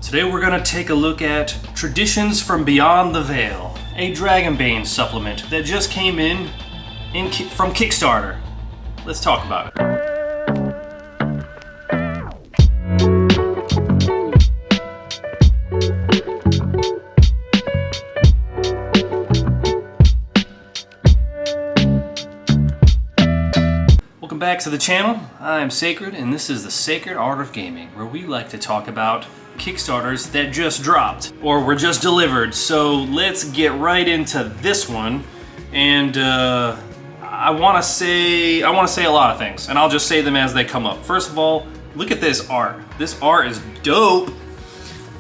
Today we're going to take a look at Traditions from Beyond the Vale, a Dragonbane supplement that just came in from Kickstarter. Let's talk about it. Welcome back to the channel. I am Sacred, and this is the Sacred Art of Gaming, where we like to talk about Kickstarters that just dropped or were just delivered. So let's get right into this one. And I want to say a lot of things, and I'll just say them as they come up. First of all, look at this art. This art is dope.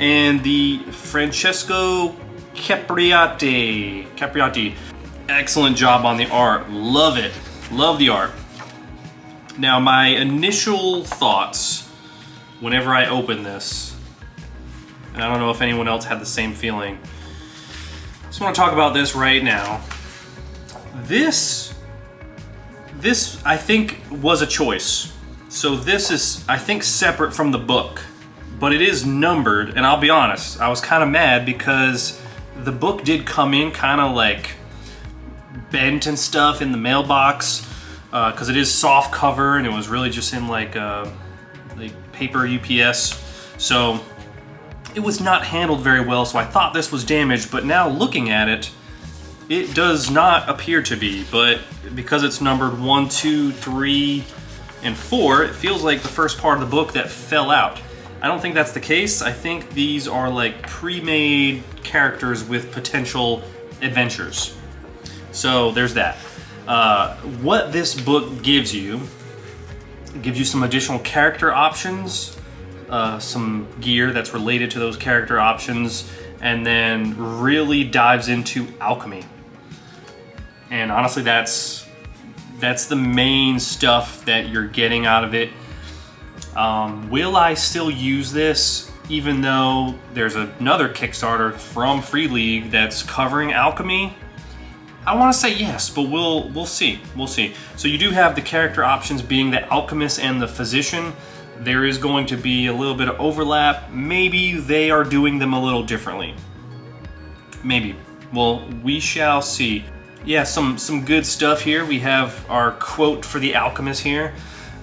And the Francesco Capriati, excellent job on the art. Love it. Love the art. Now, my initial thoughts whenever I opened this, and I don't know if anyone else had the same feeling, I just want to talk about this right now. This I think was a choice. So this is, I think, separate from the book, but it is numbered, and I'll be honest, I was kind of mad because the book did come in kind of like bent and stuff in the mailbox, because it is soft cover and it was really just in like paper UPS. So it was not handled very well, so I thought this was damaged, but now looking at it, it does not appear to be. But because it's numbered 1, 2, 3, and 4, it feels like the first part of the book that fell out. I don't think that's the case. I think these are like pre-made characters with potential adventures. So there's that. What this book gives you some additional character options, some gear that's related to those character options, and then really dives into alchemy. And honestly, that's the main stuff that you're getting out of it. Will I still use this even though there's another Kickstarter from Free League that's covering alchemy? I want to say yes, but we'll see. We'll see. So you do have the character options being the alchemist and the physician. There is going to be a little bit of overlap. Maybe they are doing them a little differently. Maybe. Well, we shall see. Yeah, some good stuff here. We have our quote for the alchemist here.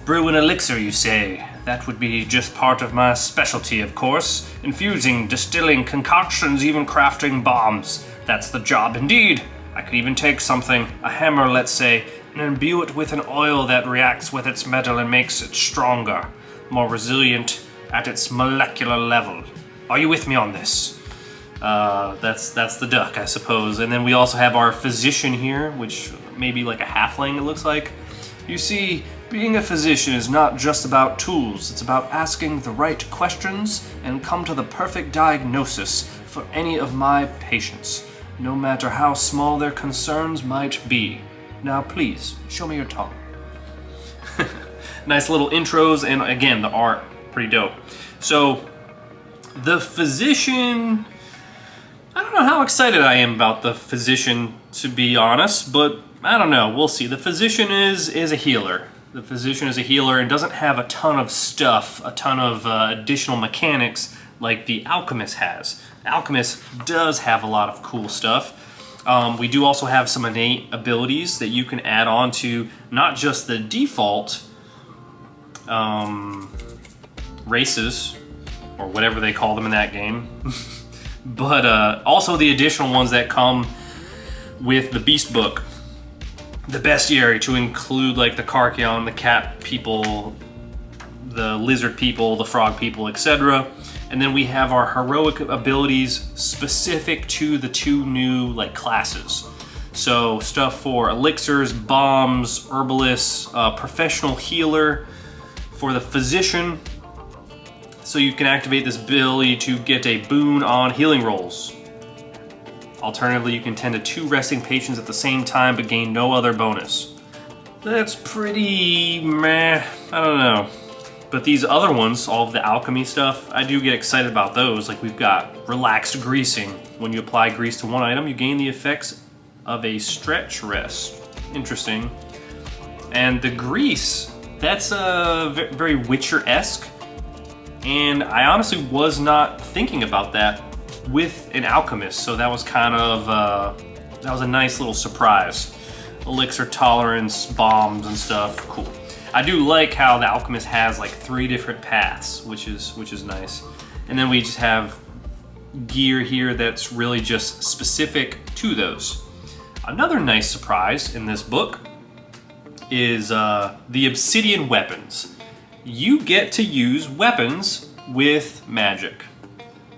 Brew an elixir, you say? That would be just part of my specialty, of course. Infusing, distilling, concoctions, even crafting bombs. That's the job indeed. I could even take something, a hammer let's say, and imbue it with an oil that reacts with its metal and makes it stronger, more resilient at its molecular level. Are you with me on this? That's the duck, I suppose. And then we also have our physician here, which may be like a halfling, it looks like. You see, being a physician is not just about tools, it's about asking the right questions and come to the perfect diagnosis for any of my patients, no matter how small their concerns might be. Now please, show me your tongue. Nice little intros, and again, the art, pretty dope. So, the physician, I don't know how excited I am about the physician, to be honest, but I don't know, we'll see. The physician is a healer. The physician is a healer and doesn't have a ton of stuff, a ton of additional mechanics like the alchemist has. The alchemist does have a lot of cool stuff. We do also have some innate abilities that you can add on to not just the default races, or whatever they call them in that game, but also the additional ones that come with the Beast Book, the bestiary, to include like the Karkion, the cat people, the lizard people, the frog people, etc. And then we have our heroic abilities specific to the 2 new like classes. So stuff for elixirs, bombs, herbalists, professional healer for the physician. So you can activate this ability to get a boon on healing rolls. Alternatively, you can tend to 2 resting patients at the same time but gain no other bonus. That's pretty meh, I don't know. But these other ones, all of the alchemy stuff, I do get excited about those. Like we've got relaxed greasing. When you apply grease to one item, you gain the effects of a stretch rest. Interesting. And the grease, that's very Witcher-esque. And I honestly was not thinking about that with an alchemist, so that was kind of, that was a nice little surprise. Elixir tolerance, bombs and stuff, cool. I do like how the alchemist has like 3 different paths, which is nice. And then we just have gear here that's really just specific to those. Another nice surprise in this book is the obsidian weapons. You get to use weapons with magic.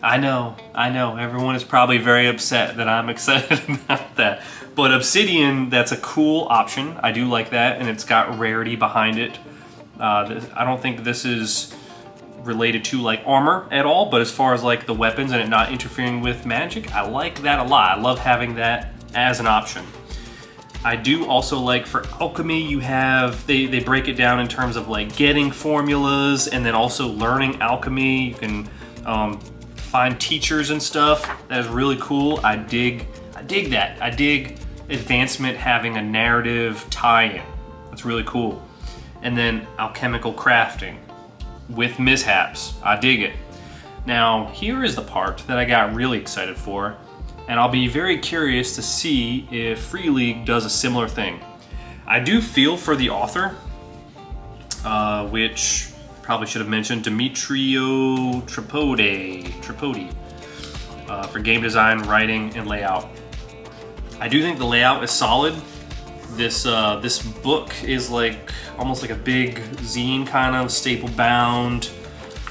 I know, everyone is probably very upset that I'm excited about that. But obsidian, that's a cool option. I do like that, and it's got rarity behind it. I don't think this is related to like armor at all, but as far as like the weapons and it not interfering with magic, I like that a lot. I love having that as an option. I do also like for alchemy, you have, they break it down in terms of like getting formulas and then also learning alchemy. You can find teachers and stuff. That is really cool. I dig that. I dig advancement having a narrative tie-in. That's really cool. And then alchemical crafting with mishaps. I dig it. Now, here is the part that I got really excited for, and I'll be very curious to see if Free League does a similar thing. I do feel for the author, which probably should have mentioned, Demetrio Tripodi, for game design, writing, and layout. I do think the layout is solid. This book is like almost like a big zine kind of, staple bound.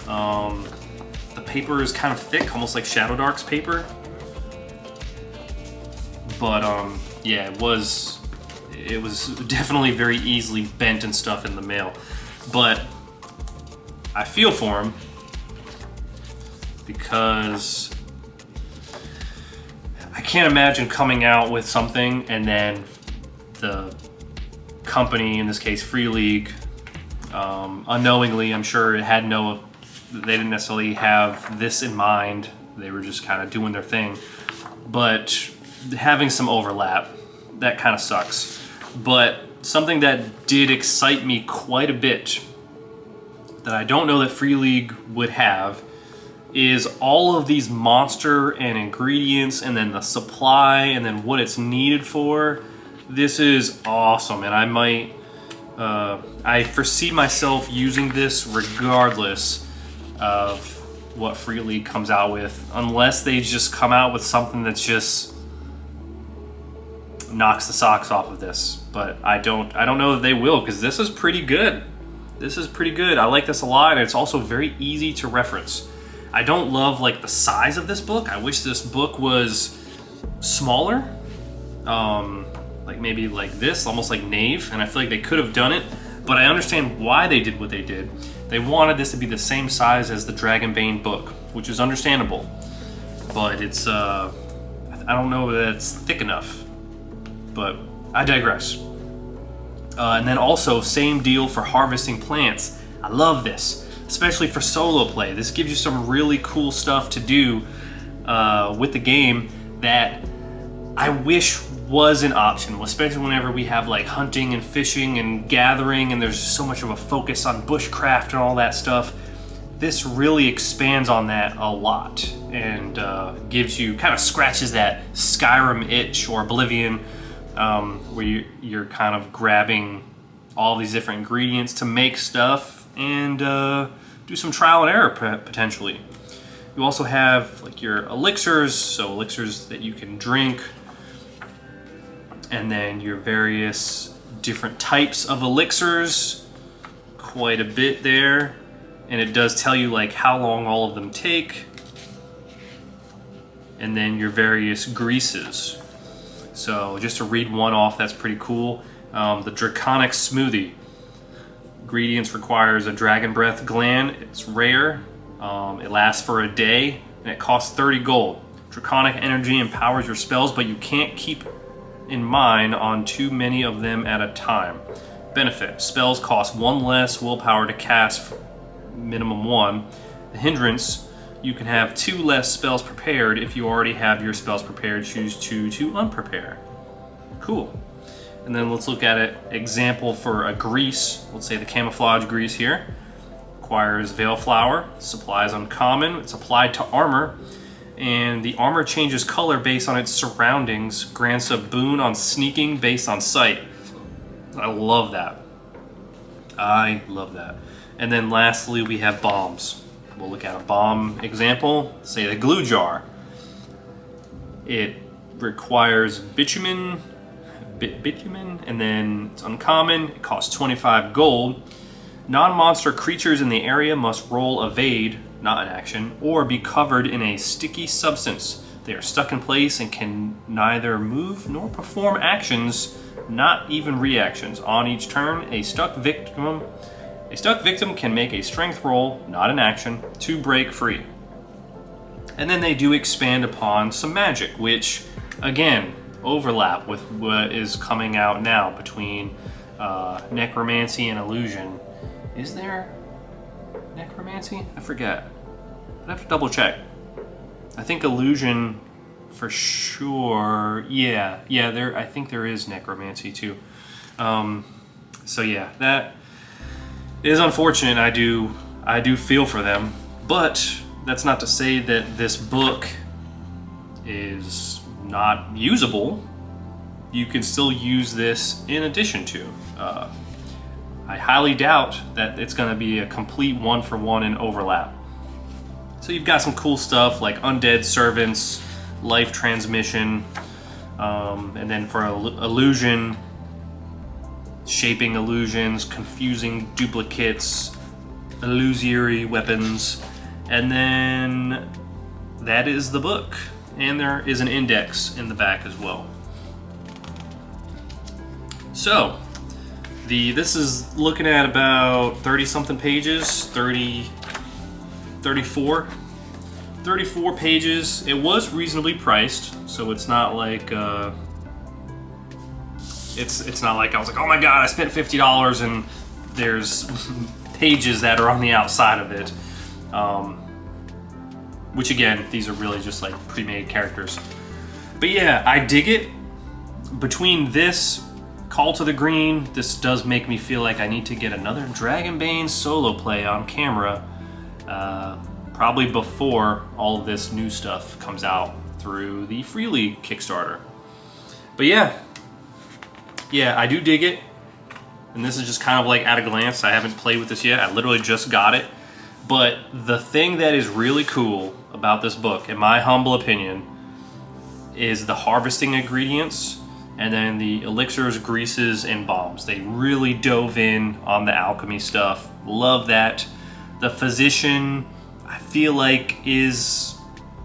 The paper is kind of thick, almost like Shadow Dark's paper. But yeah, it was definitely very easily bent and stuff in the mail. But I feel for him because I can't imagine coming out with something and then the company, in this case Free League, unknowingly, I'm sure it had they didn't necessarily have this in mind. They were just kind of doing their thing. But having some overlap, that kind of sucks. But something that did excite me quite a bit that I don't know that Free League would have is all of these monster and ingredients and then the supply and then what it's needed for. This is awesome, and I foresee myself using this regardless of what Free League comes out with, unless they just come out with something that's just knocks the socks off of this. But I don't know that they will, because this is pretty good. This is pretty good. I like this a lot, and it's also very easy to reference. I don't love like the size of this book. I wish this book was smaller. Like maybe like this, almost like Knave, and I feel like they could have done it, but I understand why they did what they did. They wanted this to be the same size as the Dragonbane book, which is understandable, but it's, I don't know that it's thick enough, but I digress. And then also, same deal for harvesting plants. I love this, especially for solo play. This gives you some really cool stuff to do with the game that I wish was an option, especially whenever we have like hunting and fishing and gathering, and there's just so much of a focus on bushcraft and all that stuff. This really expands on that a lot and gives you, kind of scratches that Skyrim itch or Oblivion, where you're kind of grabbing all these different ingredients to make stuff and do some trial and error potentially. You also have like your elixirs, so elixirs that you can drink, and then your various different types of elixirs, quite a bit there, and it does tell you like how long all of them take, and then your various greases. So just to read one off, that's pretty cool. The Draconic Smoothie. Ingredients requires a dragon breath gland. It's rare. It lasts for a day, and it costs 30 gold. Draconic energy empowers your spells, but you can't keep in mind on too many of them at a time. Benefit: spells cost 1 less willpower to cast, minimum 1. The hindrance: you can have 2 less spells prepared. If you already have your spells prepared, choose 2 to unprepare. Cool. And then let's look at an example for a grease. Let's say the camouflage grease here. requires Veil Flower. Supply is uncommon. It's applied to armor, and the armor changes color based on its surroundings. Grants a boon on sneaking based on sight. I love that. I love that. And then lastly, we have bombs. We'll look at a bomb example. Say the glue jar. It requires bitumen, and then it's uncommon. It costs 25 gold. Non-monster creatures in the area must roll evade, not an action, or be covered in a sticky substance. They are stuck in place and can neither move nor perform actions, not even reactions. On each turn, a stuck victim can make a strength roll, not an action, to break free. And then they do expand upon some magic, which, again, overlap with what is coming out now between necromancy and illusion. Is there necromancy? I forget. I'd have to double check. I think illusion for sure. Yeah, there. I think there is necromancy too. So yeah, that is unfortunate. I do feel for them, but that's not to say that this book is not usable. You can still use this in addition to. I highly doubt that it's going to be a complete one-for-one in overlap. So you've got some cool stuff like undead servants, life transmission, and then for illusion, shaping illusions, confusing duplicates, illusory weapons, and then that is the book. And there is an index in the back as well. So, this is looking at about 30-something pages, 34 pages. It was reasonably priced, so it's not like it's not like I was like, oh my god, I spent $50 and there's pages that are on the outside of it. Which again, these are really just like pre-made characters. But yeah, I dig it. Between this, Call to the Green, this does make me feel like I need to get another Dragonbane solo play on camera. Probably before all of this new stuff comes out through the Freely Kickstarter. But yeah, I do dig it. And this is just kind of like at a glance. I haven't played with this yet. I literally just got it. But the thing that is really cool about this book, in my humble opinion, is the harvesting ingredients and then the elixirs, greases, and bombs. They really dove in on the alchemy stuff. Love that. The physician, I feel like, is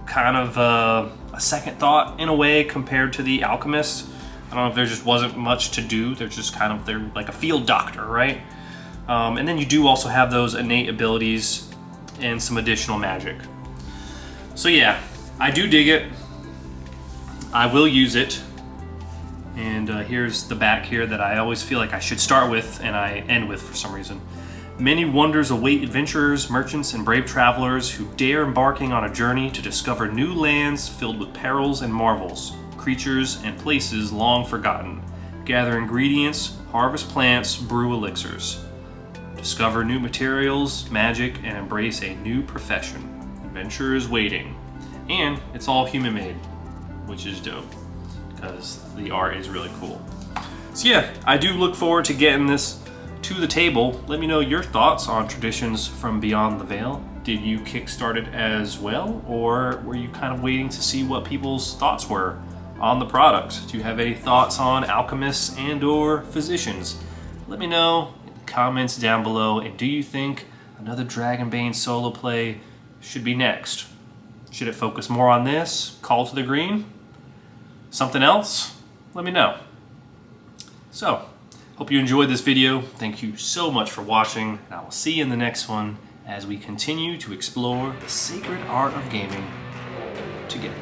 kind of a second thought in a way compared to the alchemist. I don't know if there just wasn't much to do. They're like a field doctor, right? And then you do also have those innate abilities and some additional magic. So yeah, I do dig it. I will use it. And here's the back here that I always feel like I should start with and I end with for some reason. Many wonders await adventurers, merchants, and brave travelers who dare embarking on a journey to discover new lands filled with perils and marvels, creatures and places long forgotten. Gather ingredients, harvest plants, brew elixirs. Discover new materials, magic, and embrace a new profession. Adventure is waiting. And it's all human-made, which is dope, because the art is really cool. So yeah, I do look forward to getting this to the table. Let me know your thoughts on Traditions from Beyond the Vale. Did you kickstart it as well, or were you kind of waiting to see what people's thoughts were on the product? Do you have any thoughts on alchemists and or physicians? Let me know in the comments down below. And do you think another Dragonbane solo play should be next? Should it focus more on this? Call to the Green? Something else? Let me know. So, hope you enjoyed this video. Thank you so much for watching, and I will see you in the next one as we continue to explore the sacred art of gaming together.